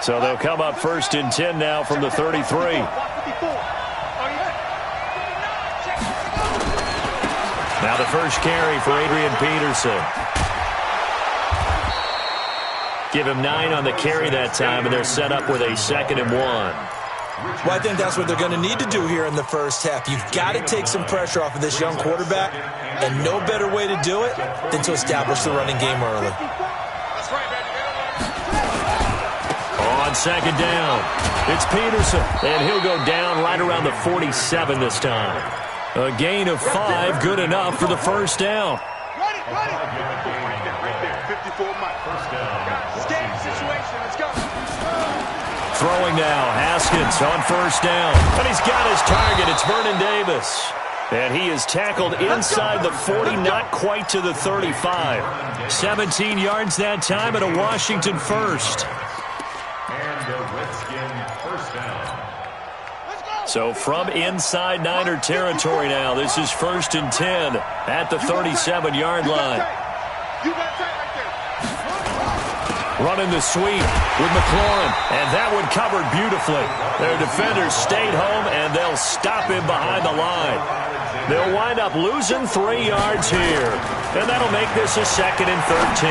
So they'll come up 1st and 10 now from the 33. Now the first carry for Adrian Peterson. Give him 9 on the carry that time, and they're set up with a 2nd and 1. Well, I think that's what they're going to need to do here in the first half. You've got to take some pressure off of this young quarterback, and no better way to do it than to establish the running game early. On 2nd down, it's Peterson, and he'll go down right around the 47 this time. A gain of 5, good enough for the first down. Throwing now, Haskins on 1st down. And he's got his target. It's Vernon Davis. And he is tackled inside the 40, not quite to the 35. 17 yards that time and a Washington first. And a Redskin first down. So from inside Niner territory now, this is 1st and 10 at the 37-yard line. Running the sweep with McLaurin, and that one covered beautifully. Their defenders stayed home, and they'll stop him behind the line. They'll wind up losing 3 yards here, and that'll make this a 2nd and 13.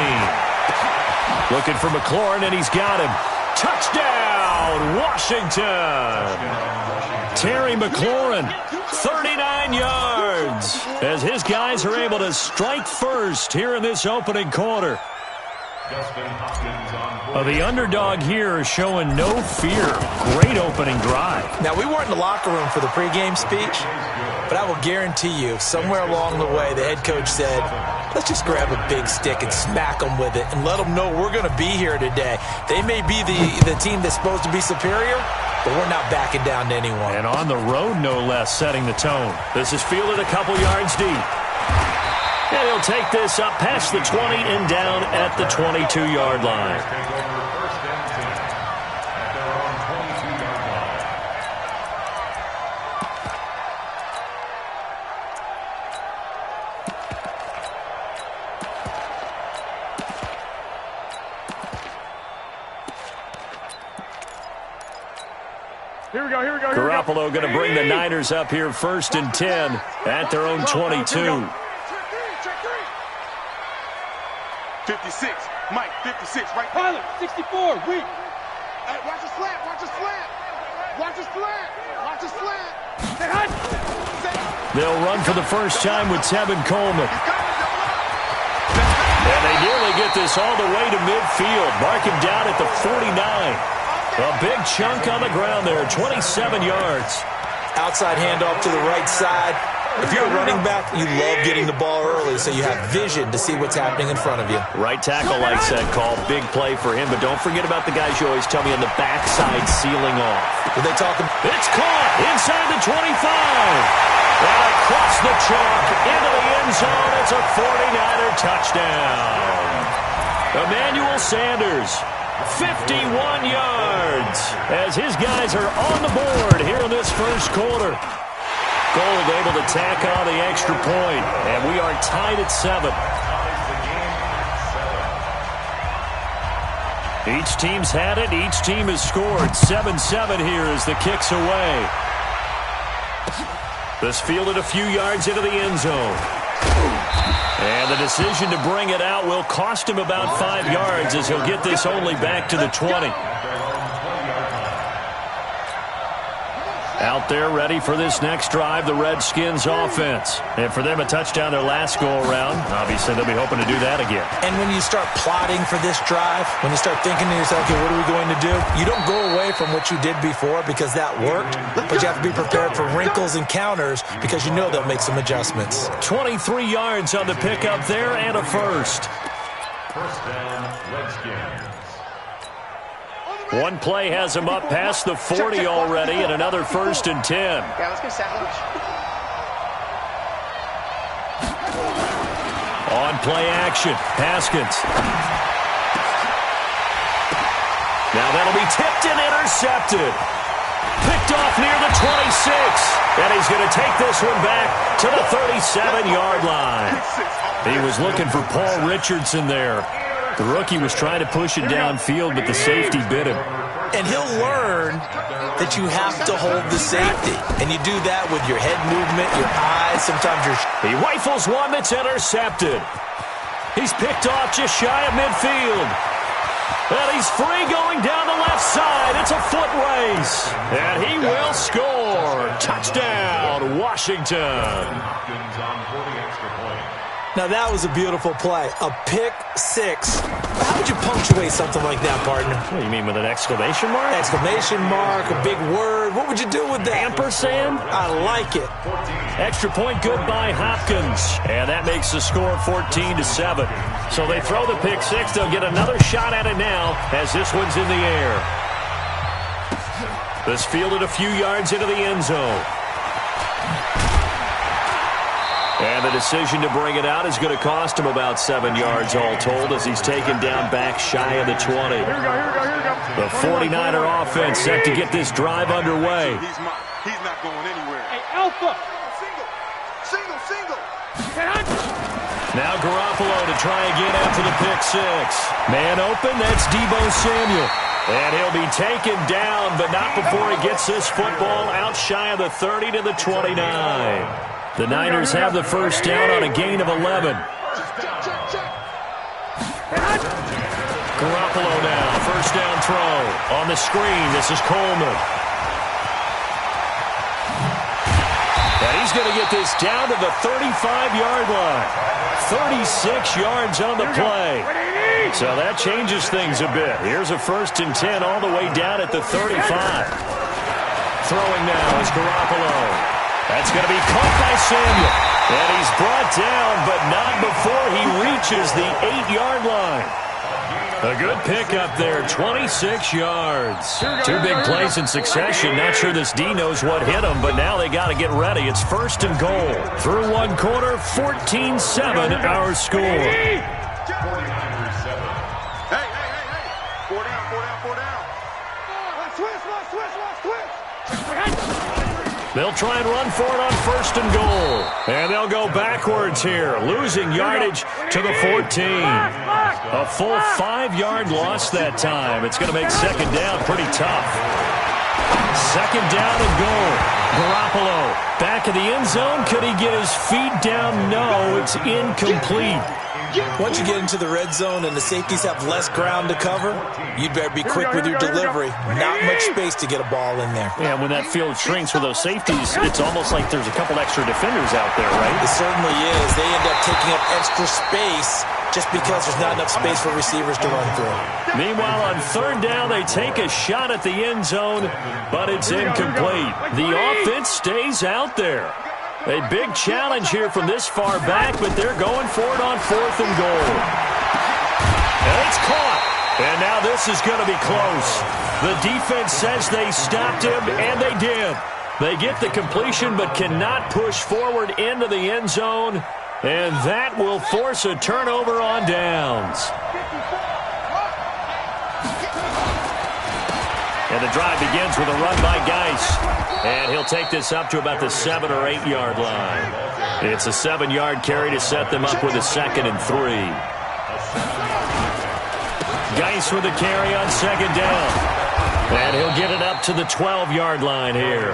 Looking for McLaurin, and he's got him. Touchdown, Washington! Terry McLaurin, 39 yards, as his guys are able to strike first here in this opening quarter. The underdog here is showing no fear. Great opening drive. Now, we weren't in the locker room for the pregame speech, but I will guarantee you, somewhere along the way, the head coach said, let's just grab a big stick and smack them with it and let them know we're going to be here today. They may be the team that's supposed to be superior, but we're not backing down to anyone. And on the road, no less, setting the tone. This is fielded a couple yards deep. And he'll take this up past the 20 and down at the 22-yard line. Here we go. Garoppolo going to bring the Niners up here 1st and 10 at their own 22. 56, Mike, 56, right? Pilot, 64, weak. Hey, watch the slant, watch the slant. Watch the slant, watch the slant. They'll run for the first time with Tevin Coleman. And they nearly get this all the way to midfield. Mark him down at the 49. A big chunk on the ground there, 27 yards. Outside handoff to the right side. If you're a running back, you love getting the ball early so you have vision to see what's happening in front of you. Right tackle likes that call. Big play for him, but don't forget about the guys you always tell me on the backside sealing off. When they talk about it's caught inside the 25. And across the chalk into the end zone. It's a 49er touchdown. Emmanuel Sanders, 51 yards, as his guys are on the board here in this first quarter. Gold able to tack on the extra point, and we are tied at 7. Each team's had it. Each team has scored. 7-7 here as the kick's away. This fielded a few yards into the end zone. And the decision to bring it out will cost him about 5 yards as he'll get this only back to the 20. Out there ready for this next drive, the Redskins offense. And for them, a touchdown their last go-around. Obviously, they'll be hoping to do that again. And when you start plotting for this drive, when you start thinking to yourself, okay, what are we going to do? You don't go away from what you did before because that worked, but you have to be prepared for wrinkles and counters because you know they'll make some adjustments. 23 yards on the pickup there and a first. First down, Redskins. One play has him up past the 40 already, and another 1st and 10. Yeah, let's go sandwich. On play action, Haskins. Now that'll be tipped and intercepted. Picked off near the 26, and he's going to take this one back to the 37-yard line. He was looking for Paul Richardson there. The rookie was trying to push it downfield, but the safety bit him. And he'll learn that you have to hold the safety. And you do that with your head movement, your eyes, sometimes your... He rifles one that's intercepted. He's picked off just shy of midfield. And he's free going down the left side. It's a foot race. And he will score. Touchdown, Washington. Now, that was a beautiful play. A pick six. How would you punctuate something like that, partner? What do you mean, with an exclamation mark? Exclamation mark, a big word. What would you do with that? Ampersand? I like it. Extra point good by Hopkins. And that makes the score 14-7. So they throw the pick six. They'll get another shot at it now as this one's in the air. This fielded a few yards into the end zone. And the decision to bring it out is going to cost him about 7 yards all told as he's taken down back shy of the 20. Here we go. The 49er offense set to get this drive underway. He's not going anywhere. Hey, Alpha. Single. Now Garoppolo to try again after the pick six. Man open, that's Deebo Samuel. And he'll be taken down, but not before he gets this football out shy of the 30 to the 29. The Niners have the first down on a gain of 11. Garoppolo now, first down throw. On the screen, this is Coleman. And he's going to get this down to the 35-yard line. 36 yards on the play. So that changes things a bit. Here's a 1st and 10 all the way down at the 35. Throwing now is Garoppolo. That's going to be caught by Samuel. And he's brought down, but not before he reaches the 8-yard line. A good pickup there, 26 yards. Two big plays in succession. Not sure this D knows what hit him, but now they got to get ready. It's 1st and goal. Through one quarter, 14-7 our score. Hey. 4 down. Switch. They'll try and run for it on 1st and goal. And they'll go backwards here, losing yardage to the 14. A full 5-yard loss that time. It's going to make 2nd down pretty tough. 2nd down and goal. Garoppolo back in the end zone. Could he get his feet down? No, it's incomplete. Once you get into the red zone and the safeties have less ground to cover, you'd better be quick with your delivery. Not much space to get a ball in there. Yeah, when that field shrinks with those safeties, it's almost like there's a couple extra defenders out there, right? It certainly is. They end up taking up extra space just because there's not enough space for receivers to run through. Meanwhile, on 3rd down, they take a shot at the end zone, but it's incomplete. The offense stays out there. A big challenge here from this far back, but they're going for it on 4th and goal. And it's caught. And now this is going to be close. The defense says they stopped him, and they did. They get the completion, but cannot push forward into the end zone. And that will force a turnover on downs. And the drive begins with a run by Geis. And he'll take this up to about the 7 or 8 yard line. It's a 7-yard carry to set them up with a 2nd and 3. Geis with a carry on 2nd down. And he'll get it up to the 12-yard line here.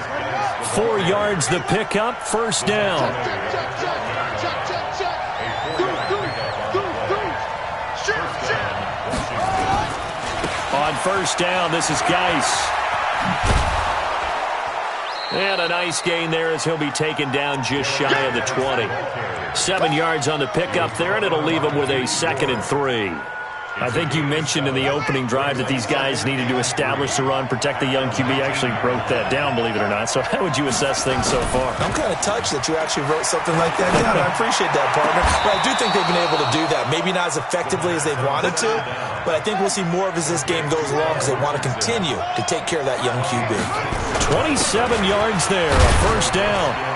4 yards the pickup, 1st down. On 1st down, this is Geis. And a nice gain there as he'll be taken down just shy of the 20. 7 yards on the pickup there, and it'll leave him with a 2nd and 3. I think you mentioned in the opening drive that these guys needed to establish the run, protect the young QB. I actually wrote that down, believe it or not. So how would you assess things so far? I'm kind of touched that you actually wrote something like that down. I appreciate that, partner. But I do think they've been able to do that. Maybe not as effectively as they've wanted to, but I think we'll see more of as this game goes along because they want to continue to take care of that young QB. 27 yards there, a 1st down.